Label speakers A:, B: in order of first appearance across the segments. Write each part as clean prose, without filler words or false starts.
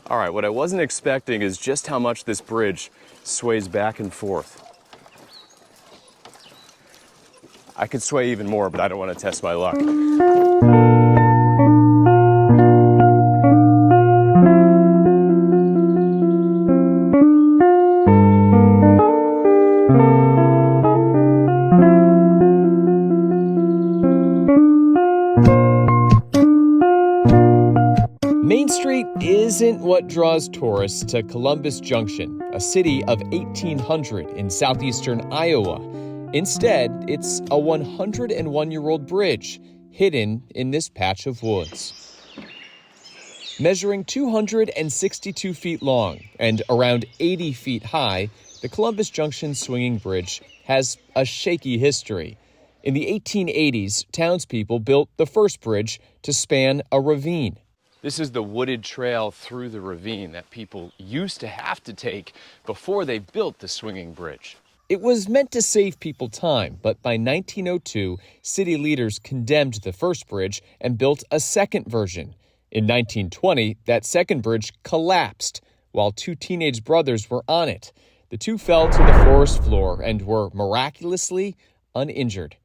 A: All right, what I wasn't expecting is just how much this bridge sways back and forth. I could sway even more, but I don't want to test my luck. Main Street isn't what draws tourists to Columbus Junction, a city of 1,800 in southeastern Iowa. Instead, it's a 101-year-old bridge hidden in this patch of woods. Measuring 262 feet long and around 80 feet high, the Columbus Junction swinging bridge has a shaky history. In the 1880s, townspeople built the first bridge to span a ravine. This is the wooded trail through the ravine that people used to have to take before they built the swinging bridge. It was meant to save people time, but by 1902, city leaders condemned the first bridge and built a second version. In 1920, that second bridge collapsed while two teenage brothers were on it. The two fell to the forest floor and were miraculously uninjured.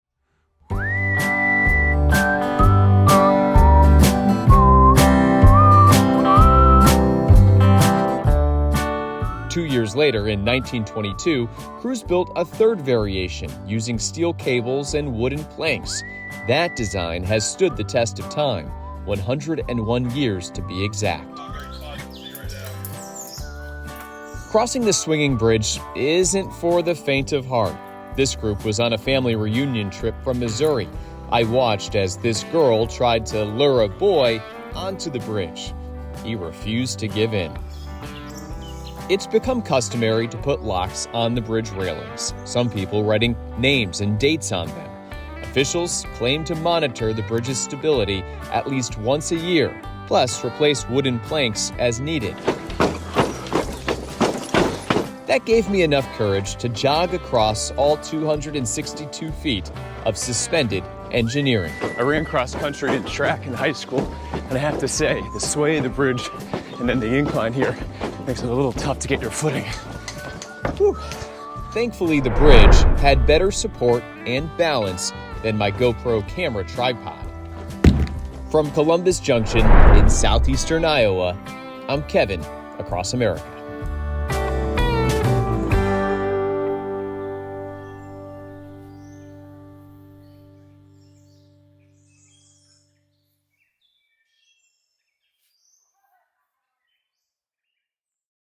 A: 2 years later, in 1922, crews built a third variation using steel cables and wooden planks. That design has stood the test of time, 101 years to be exact. Crossing the swinging bridge isn't for the faint of heart. This group was on a family reunion trip from Missouri. I watched as this girl tried to lure a boy onto the bridge. He refused to give in. It's become customary to put locks on the bridge railings, some people writing names and dates on them. Officials claim to monitor the bridge's stability at least once a year, plus replace wooden planks as needed. That gave me enough courage to jog across all 262 feet of suspended engineering. I ran cross country and track in high school, and I have to say, the sway of the bridge and then the incline here makes it a little tough to get your footing. Whew. Thankfully, the bridge had better support and balance than my GoPro camera tripod. From Columbus Junction in southeastern Iowa, I'm Kevin, across America.